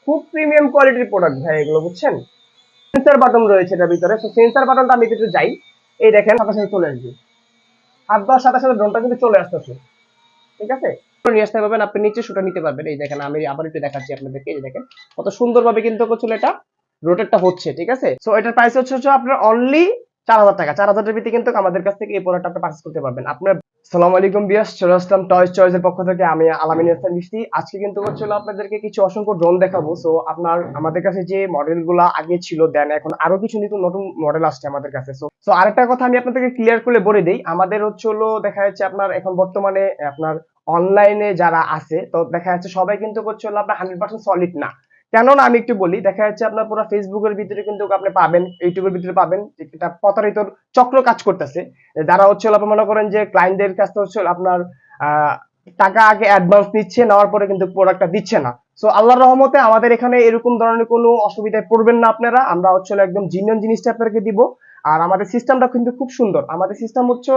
খুব প্রিমিয়াম কোয়ালিটির প্রোডাক্ট ভাই এগুলো, বুঝছেন? সেন্সর বাটন রয়েছে এটার ভিতরে। তো সেন্সর বাটনটা আমি একটু যাই, এই দেখেন সাথে সাথে চলে আসবে, হাত দেওয়ার সাথে সাথে ড্রোনটা কিন্তু চলে আসতেছে, ঠিক আছে? নিয়ে আসতে পারবেন, আপনি নিচে শুটা নিতে পারবেন। এই দেখেন আমি আবার একটু দেখাচ্ছি আপনাদেরকে, এই দেখেন কত সুন্দরভাবে কিন্তু হচ্ছে এটা রোটেটটা হচ্ছে, ঠিক আছে? সো এটার প্রাইস হচ্ছে আপনার অনলি 4000 টাকা। 4000 এর ভিতরে কিন্তু আমাদের কাছ থেকে এই প্রোডাক্টটা আপনি পারচেজ করতে পারবেন। আপনার আসসালামু আলাইকুম বিয়াস, চলে আসলাম টয়েস চয়েসের পক্ষ থেকে। আমি আলামিন ইহসান মিষ্টি। আজকে কিন্তু হচ্ছে আপনাদেরকে কিছু অসংখ্য ড্রোন দেখাবো। সো আপনার আমাদের কাছে যে মডেলগুলো আগে ছিল, দেন এখন আরো কিছু নতুন মডেল আসছে আমাদের কাছে। সো আরেকটা কথা আমি আপনাদেরকে ক্লিয়ার করে বলে দেই, আমাদের হচ্ছে দেখা যাচ্ছে আপনার এখন বর্তমানে আপনার অনলাইনে যারা আছে, তো দেখা যাচ্ছে সবাই কিন্তু হচ্ছে আপনার 100% সলিড না। কেননা আমি একটু বলি, দেখা যাচ্ছে আপনার পুরো ফেসবুকের ভিতরে কিন্তু আপনি পাবেন, ইউটিউবের ভিতরে পাবেন এটা প্রতারিত চক্র কাজ করতেছে। যারা হচ্ছে আপনি মনে করেন যে ক্লায়েন্টদের কাছে হচ্ছে আপনার টাকা আগে অ্যাডভান্স নিচ্ছে, নেওয়ার পরে কিন্তু প্রোডাক্টটা দিচ্ছে না। সো আল্লাহর রহমতে আমাদের এখানে এরকম ধরনের কোনো অসুবিধায় পড়বেন না আপনারা। আমরা হচ্ছে একদম জিনিয়ন জিনিসটা আপনাদেরকে দিব। আর আমাদের সিস্টেমটা কিন্তু খুব সুন্দর। আমাদের সিস্টেম হচ্ছে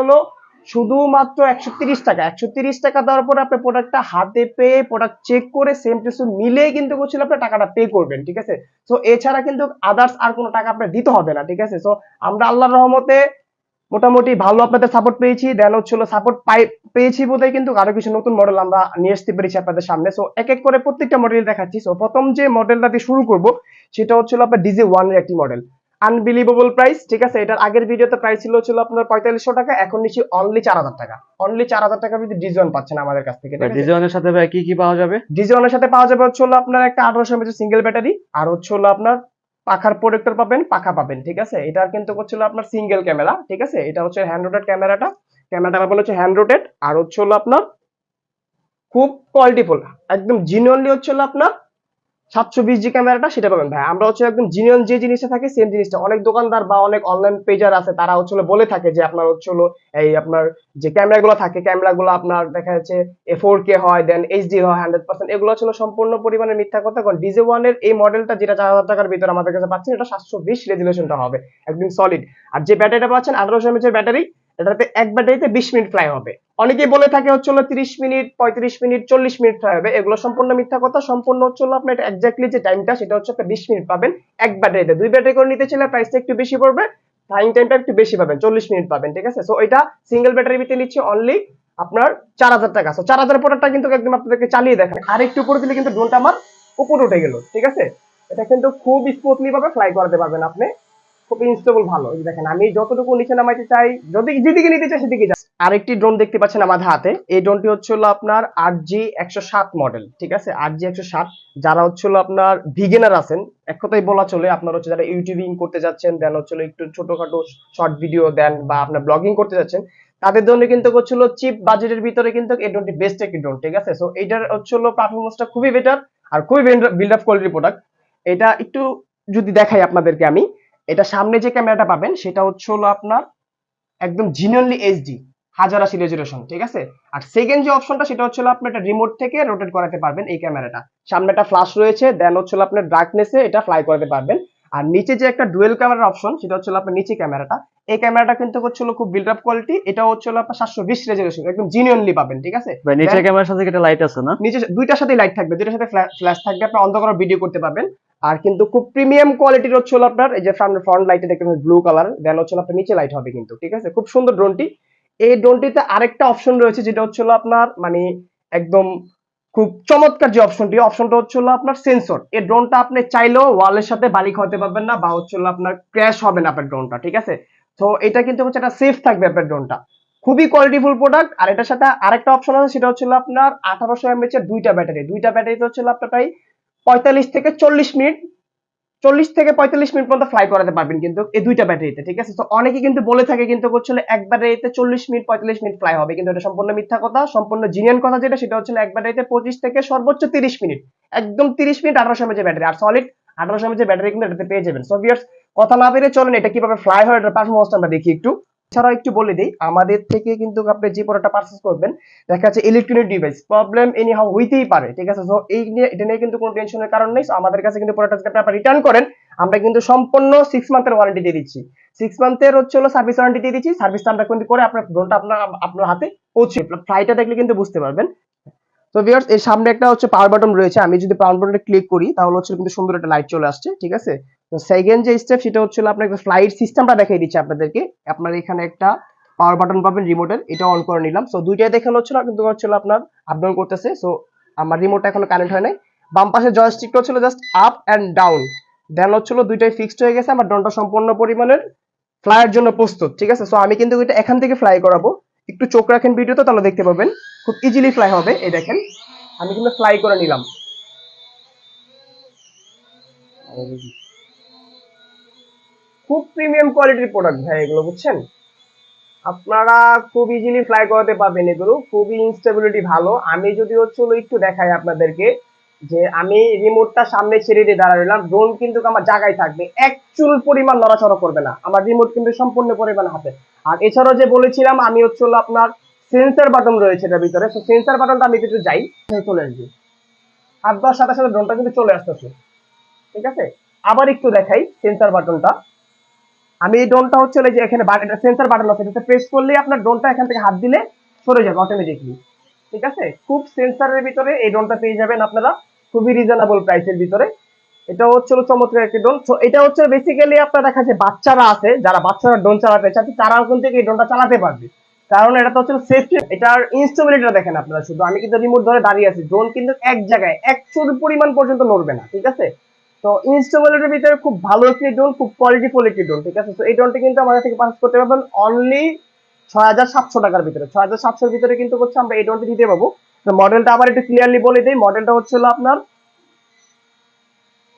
শুধুমাত্র 130 টাকা। 130 টাকা দেওয়ার পরে আপনি প্রোডাক্টটা হাতে পেয়ে প্রোডাক্ট চেক করে সেম টু সেম মিলে কিন্তু হচ্ছে আপনি টাকাটা পে করবেন, ঠিক আছে? সো এছাড়া কিন্তু আদার্স আর কোনো টাকা আপনার দিতে হবে না, ঠিক আছে? সো আমরা আল্লাহর রহমতে মোটামুটি ভালো আপনাদের সাপোর্ট পেয়েছি। দেন হচ্ছে সাপোর্ট পেয়েছি বোধহয় কিন্তু আরো কিছু নতুন মডেল আমরা নিয়ে আসতে পেরেছি আপনাদের সামনে। সো এক এক করে প্রত্যেকটা মডেল দেখাচ্ছি। সো প্রথম যে মডেলটা দিয়ে শুরু করব সেটা হচ্ছে আপনার DJ1 এর একটি মডেল, আনবিলিভেবল প্রাইস, ঠিক আছে? এটার আগের ভিডিওতে প্রাইস ছিল আপনার 4500 টাকা, এখন নিচ্ছি অনলি 4000 টাকা। অনলি 4000 টাকার ভিতরে DJ1 পাচ্ছেন আমাদের কাছ থেকে, ঠিক আছে? ডিজি ওয়ানের সাথে ভাই কি কি পাওয়া যাবে? DJ1 এর সাথে পাওয়া যাবে হচ্ছে আপনার একটা 1800 mAh সিঙ্গেল ব্যাটারি, আর হচ্ছে আপনার পাখার প্রোটেক্টর পাবেন, পাখা পাবেন, ঠিক আছে? এটার কিন্তু হচ্ছে আপনার সিঙ্গেল ক্যামেরা, ঠিক আছে? এটা হচ্ছে হ্যান্ড রোটেট ক্যামেরাটা পাবেন হচ্ছে হ্যান্ড রোটেট, আর হচ্ছে আপনার খুব কোয়ালিটিফুল, একদম জিনুইনলি হচ্ছে আপনার 720 জি ক্যামেরাটা সেটা পাবেন ভাই। আমরা হচ্ছে একদম জিনিয়ন যে জিনিসটা থাকে সেম জিনিসটা। অনেক দোকানদার বা অনেক অনলাইন পেজার আছে, তারা হচ্ছে বলে থাকে যে আপনার হচ্ছে এই আপনার যে ক্যামেরাগুলো থাকে, ক্যামেরাগুলো আপনার দেখা যাচ্ছে 4K হয়, দেন এইচডি হয় 100%। এগুলো হচ্ছে সম্পূর্ণ পরিমাণে মিথ্যা কথা। কারণ DJ1 এর এই মডেলটা যেটা 4000 টাকার ভিতরে আমাদের কাছে পাচ্ছেন, এটা 720 রেজুলেশনটা হবে, একদম সলিড। আর যে ব্যাটারিটা পাচ্ছেন 1800 mAh এর ব্যাটারি, এটাতে এক ব্যাটারিতে 20 মিনিট ফ্লাই হবে। অনেকেই বলে থাকে হচ্ছে 30 মিনিট, 35 মিনিট, 40 মিনিট ফ্লাই হবে। এগুলো সম্পূর্ণ মিথ্যা কথা। সম্পূর্ণ হচ্ছে আপনার এটা এক্স্যাক্টলি যে টাইমটা সেটা হচ্ছে আপনি 20 মিনিট পাবেন এক ব্যাটারিতে। দুই ব্যাটারি করে নিতে চাইলে প্রাইসটা একটু বেশি পড়বে, ফ্লাইং টাইমটা একটু বেশি পাবেন, 40 মিনিট পাবেন, ঠিক আছে? সো এটা সিঙ্গেল ব্যাটারি ভিতরে নিচ্ছে অনলি আপনার 4000 টাকা। সো 4000 প্রোডাক্টটা কিন্তু একদম আপনাদেরকে চালিয়ে দেখেন। আর একটু উপরে দিলে কিন্তু ড্রোনটা আমার উপরে উঠে গেল, ঠিক আছে? এটা কিন্তু খুব স্মুথলি ভাবে ফ্লাই করতে পারবেন আপনি, খুব ইনস্টেবল, ভালো। এই দেখেন আমি যতটুকু নিচে নামাইতে চাই, যদি যেদিকে নিতে চাই সেদিকে যাই। আরেকটি ড্রোন দেখতে পাচ্ছেন আমাদের হাতে। এই ড্রোনটি হচ্ছে আপনার RG107 মডেল, ঠিক আছে? RG107, যারা হচ্ছে আপনার বিগিনার আছেন, এক কথাই বলা চলে, আপনার হচ্ছে যারা ইউটিউবিং করতে যাচ্ছেন, দেন হচ্ছে একটু ছোটখাটো শর্ট ভিডিও দেন বা আপনার ব্লগিং করতে যাচ্ছেন, তাদের জন্য কিন্তু হচ্ছে চিপ বাজেটের ভিতরে কিন্তু এই ড্রোনটি বেস্ট একটি ড্রোন, ঠিক আছে? সো এইটার হচ্ছে পারফরমেন্সটা খুবই বেটার আর খুবই বিল্ড আপ কোয়ালিটির প্রোডাক্ট। এটা একটু যদি দেখাই আপনাদেরকে আমি, এটা সামনে যে ক্যামেরাটা পাবেন সেটা হচ্ছে আপনার একদম জিনুইনলি এইচডি 1080 রেজোলিউশন, ঠিক আছে? আর সেকেন্ড যে অপশনটা সেটা হচ্ছে আপনি এটা রিমোট থেকে রোটেট করাতে পারবেন এই ক্যামেরাটা। সামনে একটা ফ্ল্যাশ রয়েছে, দেন হচ্ছে আপনার ডার্কনেসে এটা ফ্লাই করাতে পারবেন। আর নিচে যে একটা ডুয়েল ক্যামেরার অপশন সেটা হচ্ছে আপনার নিচে ক্যামেরাটা, এই ক্যামেরাটা কিন্তু হচ্ছে খুব বিল্ড আপ কোয়ালিটি। এটা হচ্ছে আপনার 720 রেজোলিউশন, একদম জিনুইনলি পাবেন, ঠিক আছে? ভাই নিচের ক্যামেরার সাথে একটা লাইট আছে না? নিচে দুইটার সাথে লাইট থাকবে, দুইটার সাথে ফ্ল্যাশ থাকবে, আপনি অন্ধকার ভিডিও করতে পারবেন। আর কিন্তু খুব প্রিমিয়াম কোয়ালিটির হচ্ছে আপনার এই যে ফ্রন্ট লাইটে দেখতে পাবেন ব্লু কালার, দেন হচ্ছে আপনার নিচে লাইট হবে কিন্তু, ঠিক আছে? খুব সুন্দর ড্রোনটি। এই ড্রোনটিতে আরেকটা অপশন রয়েছে যেটা হচ্ছে আপনার মানে একদম খুব চমৎকার যে অপশনটা হচ্ছে আপনার সেন্সর। এই ড্রোনটা আপনি চাইলেও ওয়ালের সাথে বালি খাওয়াতে পারবেন না, বা হচ্ছে আপনার ক্র্যাশ হবে না আপনার ড্রোনটা, ঠিক আছে? তো এটা কিন্তু হচ্ছে একটা সেফ থাকবে আপনার ড্রোনটা, খুবই কোয়ালিটিফুল প্রোডাক্ট। আর এটার সাথে আরেকটা অপশন আছে সেটা হচ্ছে আপনার 1800 mAh এর দুইটা ব্যাটারিতে হচ্ছে আপনার প্রায় 45 থেকে 40 মিনিট, 40 থেকে 45 মিনিট পর্যন্ত ফ্লাই করাতে পারবেন কিন্তু এই দুইটা ব্যাটারিতে, ঠিক আছে? তো অনেকে কিন্তু বলে থাকে কিন্তু হচ্ছে এক ব্যাটারিতে 40 মিনিট 45 মিনিট ফ্লাই হবে, কিন্তু এটা সম্পূর্ণ মিথ্যা কথা, সম্পূর্ণ জিনিয়ান কথা। যেটা সেটা হচ্ছে এক ব্যাটারিতে 25 থেকে সর্বোচ্চ 30 মিনিট, একদম 30 মিনিট 1800 mAh ব্যাটারি, আর সলিড 1800 mAh ব্যাটারি কিন্তু এটাতে পেয়ে যাবেন। সো ভিউয়ার্স, কথা না বেরিয়ে চলেন এটা কিভাবে ফ্লাই হয় এটার পারফরম্যান্সটা আমরা দেখি একটু। এছাড়াও একটু বলে দিই, আমাদের থেকে কিন্তু আপনি যে প্রোডাক্টটা পারচেজ করবেন, দেখা যাচ্ছে electronic device problem any how হইতেই পারে, ঠিক আছে? সো এই নিয়ে এটা নিয়ে কিন্তু কোনো টেনশনের কারণ নেই। আমাদের কাছে কিন্তু প্রোডাক্টটা যদি আপনি রিটার্ন করেন, আমরা কিন্তু সম্পূর্ণ 6 মান্থের ওয়ারেন্টি দিয়ে দিচ্ছি। 6 মান্থের হচ্ছে সার্ভিস ওয়ারেন্টি দিয়ে দিচ্ছি। সার্ভিসটা আমরা কিন্তু করে আপনার ড্রোনটা আপনার হাতে পৌঁছে, ফ্লাইটটা দেখলে কিন্তু বুঝতে পারবেন। তো ভিউয়ার্স এর সামনে একটা হচ্ছে পাওয়ার বাটন রয়েছে, আমি যদি পাওয়ার বাটনে ক্লিক করি তাহলে হচ্ছে কিন্তু সুন্দর একটা লাইট চলে আসছে, ঠিক আছে। তো সেকেন্ড যে স্টেপ সেটা হচ্ছে আপনার ফ্লাইট সিস্টেমটা দেখিয়ে দিচ্ছি আপনাদেরকে। আপনার এখানে একটা পাওয়ার বাটন পাবেন রিমোটের, এটা অন করে নিলাম। সো দুইটাই দেখানো হচ্ছিল কিন্তু হচ্ছিল আপনার আপ ডাউন করতেছে। সো আমার রিমোটটা এখনো কানেক্ট হয় নাই। বাম পাশে জয়স্টিকটা হচ্ছিল জাস্ট আপ এন্ড ডাউন, দেন হচ্ছিল দুইটাই ফিক্সড হয়ে গেছে। আমার ড্রোনটা সম্পূর্ণ পরিমাণের ফ্লাইয়ের জন্য প্রস্তুত, ঠিক আছে। সো আমি কিন্তু এটা এখান থেকে ফ্লাই করাবো, একটু চোখ রাখেন ভিডিওতে তাহলে দেখতে পাবেন খুব ইজিলি ফ্লাই হবে। এই দেখেন আমি কিন্তু ফ্লাই করে নিলাম। খুব প্রিমিয়াম কোয়ালিটির প্রোডাক্ট ভাই এগুলো, বুঝছেন। আপনারা খুব ইজিলি ফ্লাই করাতে পারবেন এগুলো, খুবই ইনস্টেবিলিটি ভালো। আমি যদি হচ্ছে একটু দেখাই আপনাদেরকে, যে আমি রিমোটটা সামনে ছেড়ে দিয়ে দাঁড়ালাম, ড্রোন কিন্তু আমার জায়গায় থাকবে, এক চুল পরিমাণ নড়াচড়া করবে না, আমার রিমোট কিন্তু সম্পূর্ণ পরিমাণ হাতে। আর এছাড়াও যে বলেছিলাম আমি হচ্ছে আপনার সেন্সর বাটন রয়েছে এটার ভিতরে। তো সেন্সর বাটনটা আমি একটু যাই, চলে আসবে, হাত দেওয়ার সাথে সাথে ড্রোনটা কিন্তু চলে আসতেছে, ঠিক আছে। আবার একটু দেখাই সেন্সর বাটনটা, আমি এই ড্রোনটা হচ্ছে যে এখানে সেন্সর বাটন আছে, এটাতে প্রেস করলেই আপনার ড্রোনটা এখান থেকে হাত দিলে সরে যাবে অটোমেটিকলি, ঠিক আছে। খুব সেন্সরের ভিতরে এই ড্রোনটা পেয়ে যাবেন আপনারা খুবই রিজনেবল প্রাইসের ভিতরে। এটা হচ্ছে চমৎকার একটি ড্রোন। তো এটা হচ্ছে বেসিক্যালি আপনার দেখা যায় বাচ্চারা আছে, যারা বাচ্চারা ড্রোন চালাতে চাচ্ছে তারাও কিন্তু এই ড্রোনটা চালাতে পারবে, কারণ এটা তো হচ্ছে সেফটি। এটার ইনস্টেবিলিটিটা দেখেন আপনারা শুধু, আমি কিন্তু রিমোট ধরে দাঁড়িয়ে আছি, ড্রোন কিন্তু এক জায়গায় এক চুল পরিমাণ পর্যন্ত নড়বে না, ঠিক আছে। তো ইনস্টেবিলিটির ভিতরে খুব ভালো একটি ড্রোন, খুব কোয়ালিটিফুল একটি ড্রোন, ঠিক আছে। তো এই ড্রোনটি কিন্তু আমাদের থেকে পারচেজ করতে পারবেন অনলি ৬,৭০০ টাকার ভিতরে। ৬,৭০০ ভিতরে কিন্তু হচ্ছে আমরা এই ড্রোনটি দিতে পাবো। তো মডেলটা আবার একটু ক্লিয়ারলি বলে দিই, মডেলটা হচ্ছে আপনার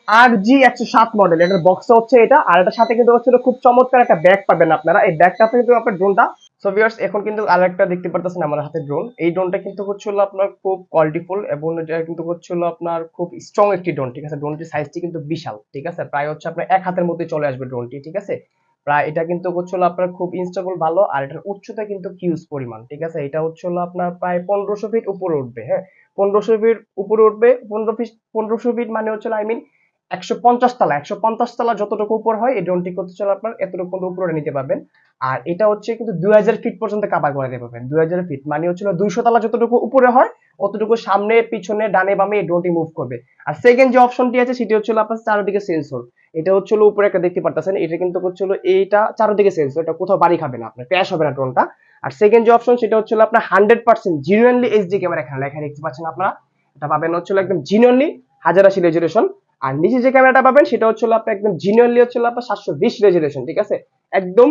RG107 মডেল, এটার বক্সটা হচ্ছে এটা। আর এটার সাথে কিন্তু হচ্ছে খুব চমৎকার একটা ব্যাগ পাবেন আপনারা, এই ব্যাগটাতে কিন্তু আপনার ড্রোনটা। সো ভিউয়ার্স এখন কিন্তু আরেকটা দেখতে পারতেছেন আমার হাতে ড্রোন, এই ড্রোনটা কিন্তু হচ্ছে আপনার খুব কোয়ালিটিফুল এবং এটা কিন্তু হচ্ছে আপনার খুব স্ট্রং একটি ড্রোন, ঠিক আছে। ড্রোনটির সাইজটি কিন্তু বিশাল, ঠিক আছে, প্রায় হচ্ছে আপনার এক হাতের মধ্যে চলে আসবে ড্রোনটি, ঠিক আছে। প্রায় এটা কিন্তু হচ্ছে আপনার খুব ইনস্টেবল ভালো, আর এটার উচ্চতা কিন্তু হিউজ পরিমাণ, ঠিক আছে। এটা হচ্ছে আপনার প্রায় 1500 ফিট উপরে উঠবে, হ্যাঁ 1500 ফিট উপরে উঠবে। 1500 ফিট মানে হচ্ছে আই মিন 150 তলা, 150 তলা যতটুকু উপর হয় এই ড্রোনটি করতে চলে আপনার এতটুকু পর্যন্ত উপরে নিতে পারবেন। আর এটা হচ্ছে কিন্তু 2000 ফিট পর্যন্ত কাভার করে দিতে পারবেন। 2000 ফিট মানে হচ্ছে 200 তলা যতটুকু উপরে হয় অতটুকু সামনে পিছনে ডানে বামে এই ড্রোনটি মুভ করবে। আর সেকেন্ড যে অপশনটি আছে সেটি হচ্ছে আপনার চারদিকে সেন্সর, এটা হচ্ছে উপরে একটা দেখতে পারতেছেন, এটা কিন্তু হচ্ছে এইটা চারদিকে সেন্সর, এটা কোথাও বাড়ি খাবে না, আপনার ক্র্যাশ হবে না ড্রোনটা। আর সেকেন্ড যে অপশন সেটা হচ্ছে আপনার 100% জিনুইনলি এইচডি ক্যামেরা, এখানে লেখা দেখতে পাচ্ছেন আপনারা, এটা পাবেন হচ্ছে একদম জিনুইনলি 1080 রেজোলিউশন। আর নিচে যে ক্যামেরাটা পাবেন সেটা হচ্ছে আপনার একদম জিনুইনলি হচ্ছে আপনার 720 রেজোলিউশন, ঠিক আছে, একদম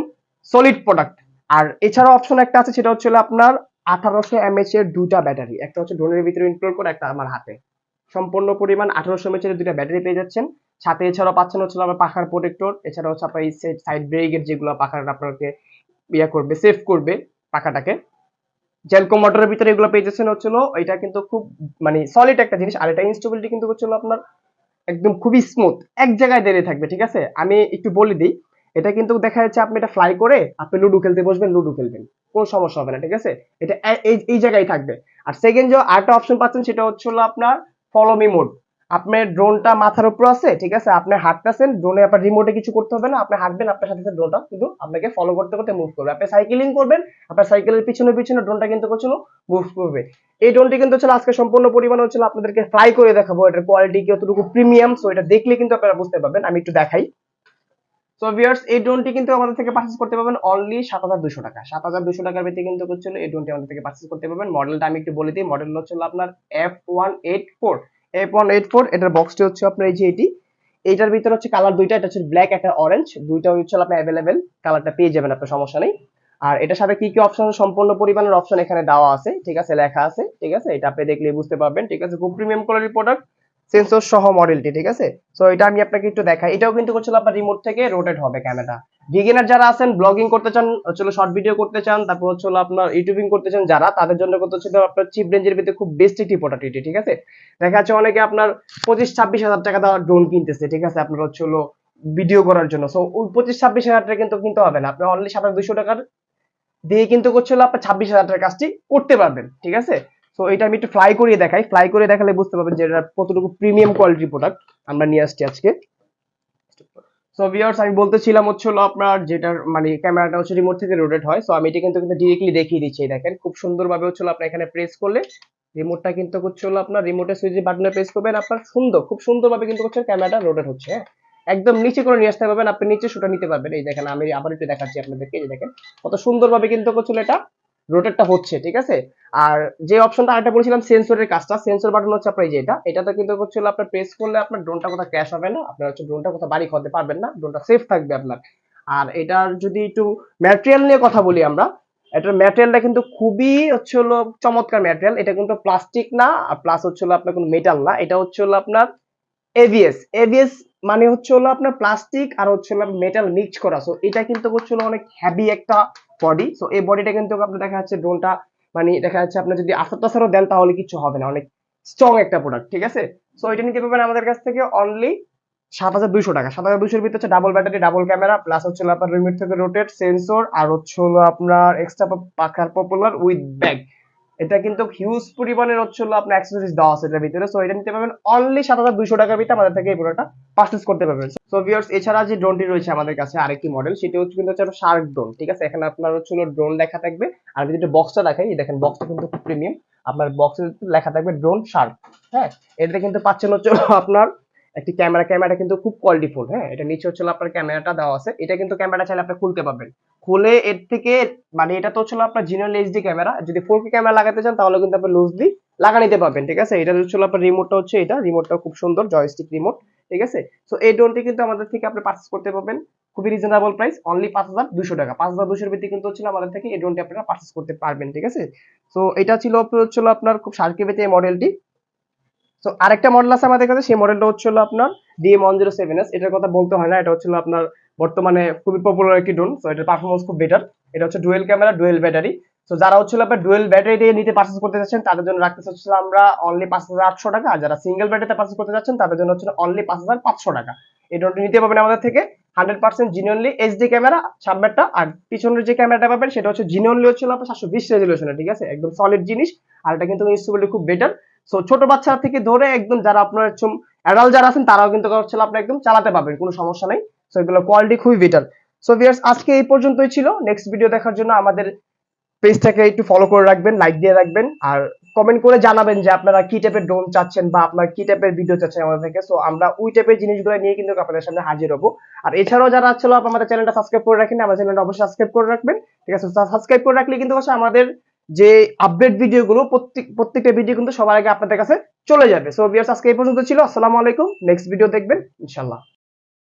সলিড প্রোডাক্ট। আর এছাড়া অপশন একটা আছে সেটা হচ্ছে আপনার 1800 mAh এর দুটা ব্যাটারি, একটা হচ্ছে ড্রোনের ভিতরে ইনক্লুড করে, একটা আমার হাতে সম্পূর্ণ পরিমাণ 1800 mAh এর দুটা ব্যাটারি পেয়ে যাচ্ছেন। সাথে এছাড়াও পাচ্ছেন হচ্ছে আপনার পাখার প্রোটেক্টর, এছাড়া হচ্ছে আপনার এই সাইড ব্রেকের যেগুলো পাখার আপনাকে ইয়া করবে, সেভ করবে পাখাটাকে। জেলকো মোটরের ভিতরে এগুলো পেয়ে যাচ্ছেন হচ্ছিল, এটা কিন্তু খুব মানে সলিড একটা জিনিস। আর এটা ইনস্টেবিলিটি কিন্তু হচ্ছিল আপনার একদম খুবই স্মুথ, এক জায়গায় দাঁড়িয়ে থাকবে, ঠিক আছে। আমি একটু বলে দিই, এটা কিন্তু দেখা যাচ্ছে আপনি এটা ফ্লাই করে আপনি লুডো খেলতে বসবেন, লুডো খেলবেন, কোনো সমস্যা হবে না, ঠিক আছে। এটা এই জায়গায় থাকবে। আর সেকেন্ড যে আরেকটা অপশন পাচ্ছেন সেটা হচ্ছে আপনার ফলো মি মোড। আপনার ড্রোনটা মাথার উপর আছে, ঠিক আছে, আপনি হাঁটতেছেন, ড্রোনে আপনার রিমোটে কিছু করতে হবে না, আপনি হাঁটবেন, আপনার সাথে সাথে ড্রোনটা কিন্তু আপনাকে ফলো করতে করতে মুভ করবে। আপনি সাইকেলিং করবেন, আপনার সাইকেলের পিছনে পিছনে ড্রোনটা কিন্তু হচ্ছিল মুভ করবে। এই ড্রোনটি কিন্তু হচ্ছে আজকে সম্পূর্ণ পরিমাণ হচ্ছে আপনাদেরকে ফ্লাই করে দেখাবো, এটার কোয়ালিটি কতটুকু প্রিমিয়াম, সো এটা দেখলে কিন্তু আপনারা বুঝতে পারবেন। আমি একটু দেখাই। সো ভিউয়ার্স এই ড্রোনটি কিন্তু আমাদের থেকে পারচেজ করতে পারবেন অনলি 7200 টাকা। 7200 টাকার ভিতরে কিন্তু হচ্ছে এই ড্রোনটি আমাদের থেকে পারচেজ করতে পারবেন। মডেলটা আমি একটু বলে দিই, মডেল হচ্ছে আপনার F184। F184 এটার বক্সটি হচ্ছে আপনার এই যে এটি, এইটার ভিতরে হচ্ছে কালার দুইটা, এটা হচ্ছে ব্ল্যাক একটা অরেঞ্জ, দুইটা হচ্ছে আপনার অ্যাভেলেবেল, কালারটা পেয়ে যাবেন, আপনার সমস্যা নেই। আর এটার সাথে কি কি অপশন, সম্পূর্ণ পরিমাণের অপশন এখানে দেওয়া আছে, ঠিক আছে, লেখা আছে, ঠিক আছে, এটা আপনি দেখলে বুঝতে পারবেন, ঠিক আছে। খুব প্রিমিয়াম কোয়ালিটির প্রোডাক্ট, সেন্সর সহ মডেলটি, ঠিক আছে। সো এটা আমি আপনাকে একটু দেখাই, এটাও কিন্তু হচ্ছে আপনার রিমোট থেকে রোটেট হবে ক্যামেরা। বিগিনার যারা আছেন, ব্লগিং করতে চান, হচ্ছে শর্ট ভিডিও করতে চান, তারপর হচ্ছে আপনার ইউটিউবিং করতে চান যারা, তাদের জন্য করতে হচ্ছে আপনার চিপ রেঞ্জের ভিতরে খুব বেস্ট একটি প্রোডাক্ট এটি, ঠিক আছে। দেখা যাচ্ছে অনেকে আপনার 25-26 হাজার টাকা দেওয়া ড্রোন কিনতেছে, ঠিক আছে, আপনার হচ্ছে ভিডিও করার জন্য। সো ওই 25-26 হাজার টাকা কিন্তু কিনতে হবে না, আপনি অনলি 7200 টাকার দিয়ে কিন্তু হচ্ছে আপনার 26,000 টাকার কাজটি করতে পারবেন, ঠিক আছে। সো এটা আমি একটু ফ্লাই করিয়ে দেখাই, ফ্লাই করে দেখালে বুঝতে পারবেন যে এটা কতটুকু প্রিমিয়াম কোয়ালিটির প্রোডাক্ট আমরা নিয়ে আসছি আজকে। সো ভিউয়ার্স আমি বলতেছিলাম হচ্ছে আপনার যেটার মানে ক্যামেরাটা হচ্ছে রিমোট থেকে রোটেট হয়। সো আমি এটা কিন্তু ডিরেক্টলি দেখিয়ে দিচ্ছি, দেখেন খুব সুন্দরভাবে হচ্ছে আপনার এখানে প্রেস করলে রিমোটটা কিন্তু হচ্ছে হলো আপনার রিমোটের সুইচ বাটনে প্রেস করবেন, আপনার সুন্দর খুব সুন্দরভাবে কিন্তু হচ্ছে ক্যামেরাটা রোটেট হচ্ছে। হ্যাঁ, একদম নিচে করে নিয়ে আসতে পারবেন, আপনি নিচে শুটা নিতে পারবেন। এই দেখেন আমি আবার একটু দেখাচ্ছি আপনাদেরকে, এই যে দেখেন কত সুন্দরভাবে কিন্তু হচ্ছে এটা রোটেটটা হচ্ছে, ঠিক আছে। আর যে অপশনটা আরেকটা বলেছিলাম সেন্সরের কাজটা, সেন্সর বাটন হচ্ছে আপনার এই যে এটাতে কিন্তু হচ্ছে হলো আপনার প্রেস করলে আপনার ড্রোনটা কোথাও ক্র্যাশ হবে না, আপনার হচ্ছে ড্রোনটা কোথাও বাড়ি খাওয়াতে পারবেন না, ড্রোনটা সেফ থাকবে আপনার। আর এটার যদি একটু ম্যাটেরিয়াল নিয়ে কথা বলি আমরা, এটার ম্যাটেরিয়ালটা কিন্তু খুবই হচ্ছে হলো চমৎকার ম্যাটেরিয়াল। এটা কিন্তু প্লাস্টিক না, আর প্লাস হচ্ছে হলো আপনার কোনো মেটাল না, এটা হচ্ছে হলো আপনার এবিএস। এবিএস মানে হচ্ছে হলো আপনার প্লাস্টিক আর হচ্ছে হলো মেটাল মিক্স করা। সো এটা কিন্তু হচ্ছে হলো অনেক হেভি একটা বডি। সো এই বডিটা কিন্তু আপনার দেখা যাচ্ছে ড্রোনটা মানে দেখা যাচ্ছে আপনার যদি আসার টাসারও দেন তাহলে কিছু হবে না, অনেক স্ট্রং একটা প্রোডাক্ট, ঠিক আছে। সো এটা নিতে পারবেন আমাদের কাছ থেকে অনলি 7,200 টাকা। 7,200 ভিতরে হচ্ছে double battery, double camera, plus হচ্ছে আপনার রিমোট থেকে রোটেট সেন্সর, আর হচ্ছে হলো আপনার এক্সট্রা পাখার পপুলার উইথ ব্যাগ। এটা কিন্তু হিউজ পরিমাণের হচ্ছে হলো আপনার অ্যাক্সেসরিজ দেওয়া আছে এটার ভিতরে। সো এটা নিতে পারবেন অনলি 7,200 টাকার ভিতরে আমাদের থেকে এই প্রোডাক্টটা পারচেজ করতে পারবেন। সো ভিউয়ার্স, এছাড়া যে ড্রোনটি রয়েছে আমাদের কাছে আরেকটি মডেল, সেটি হচ্ছে কিন্তু হচ্ছে শার্ক ড্রোন, ঠিক আছে। এখানে আপনার হচ্ছে হলো ড্রোন লেখা থাকবে, আর যদি বক্সটা দেখাই, এই দেখেন বক্সটা কিন্তু খুব প্রিমিয়াম, আপনার বক্সে লেখা থাকবে ড্রোন শার্ক। হ্যাঁ, এটা কিন্তু পাচ্ছেন হচ্ছে আপনার একটি ক্যামেরাটা কিন্তু খুব কোয়ালিটিফুল। হ্যাঁ, এটা নিচে হচ্ছে আপনার ক্যামেরাটা দেওয়া আছে, এটা কিন্তু ক্যামেরাটা চাইলে আপনি খুলতে পারবেন, খুলে এর থেকে মানে এটা তো হচ্ছে আপনার জিনিয়াল এইচডি ক্যামেরা, যদি 4K ক্যামেরা লাগাতে চান তাহলে কিন্তু আপনি লুজলি লাগা নিতে পারবেন, ঠিক আছে। এটা হচ্ছে আপনার রিমোটটা হচ্ছে এটা, রিমোটটা খুব সুন্দর জয়স্টিক রিমোট, ঠিক আছে। সো এই ড্রোনটি কিন্তু আমাদের থেকে আপনি পারচেজ করতে পারবেন খুবই রিজনেবল প্রাইস, অনলি 5,200 টাকা। 5,200 ভিত্তি কিন্তু হচ্ছে আমাদের থেকে এই ড্রোনটি আপনারা পারচেজ করতে পারবেন, ঠিক আছে। সো এটা ছিল হচ্ছে আপনার খুব সার্কে পেতে এই মডেলটি। তো আরেকটা মডেল আছে আমাদের কাছে, সেই মডেলটা হচ্ছে আপনার DM107S। এটার কথা বলতে হয় না, এটা হচ্ছে আপনার বর্তমানে খুবই পপুলার একটি ড্রোন। সো এটার পারফরমেন্স খুব বেটার। এটা হচ্ছে ডুয়েল ক্যামেরা, ডুয়েল ব্যাটারি। তো যারা হচ্ছে আপনার ডুয়েল ব্যাটারি দিয়ে নিতে পারচেজ করতে যাচ্ছেন তাদের জন্য রাখতে চাচ্ছি আমরা অনলি 5,800 টাকা, আর যারা সিঙ্গেল ব্যাটারিতে পারচেজ করতে যাচ্ছেন তাদের জন্য হচ্ছে অনলি 5,500 টাকা। এই ড্রোনটি নিতে পারবেন আমাদের থেকে 100% জিনিয়নলি এইচডি ক্যামেরা সামনেরটা, আর পিছনের যে ক্যামেরাটা পাবেন সেটা হচ্ছে জিনিয়নলি হচ্ছে আপনার 720 রেজুলেশনের, ঠিক আছে, একদম সলিড জিনিস। আর এটা কিন্তু ইনস্টেবিলিটি খুব বেটার। সো ছোট বাচ্চা থেকে ধরে একদম যারা আপনার অ্যাডাল্ট যারা আছেন তারাও কিন্তু হচ্ছে আপনি একদম চালাতে পারবেন, কোনো সমস্যা নাই। সো এগুলো কোয়ালিটি খুবই বেটার। সো ভিউয়ার্স, আজকে এই পর্যন্তই ছিল। নেক্সট ভিডিও দেখার জন্য আমাদের পেজটাকে একটু ফলো করে রাখবেন, লাইক দিয়ে রাখবেন, আর কমেন্ট করে জানাবেন যে আপনারা কি টাইপের ড্রোন চাচ্ছেন বা আপনারা কি টাইপের ভিডিও চাচ্ছেন আমাদের থেকে। সো আমরা ওই টাইপের জিনিসগুলো নিয়ে কিন্তু আপনাদের সামনে হাজির হবো। আর এছাড়াও যারা ছিল আমাদের চ্যানেলটা সাবস্ক্রাইব করে রাখেন, আমাদের চ্যানেলটা অবশ্যই সাবস্ক্রাইব করে রাখবেন, ঠিক আছে। সাবস্ক্রাইব করে রাখলে কিন্তু আমাদের যে আপডেট ভিডিওগুলো প্রত্যেকটা ভিডিও কিন্তু সবার আগে আপনাদের কাছে চলে যাবে। সো ভিউয়ার্স, আজকে এই পর্যন্ত ছিল। আসসালামু আলাইকুম। নেক্সট ভিডিও দেখবেন ইনশাআল্লাহ।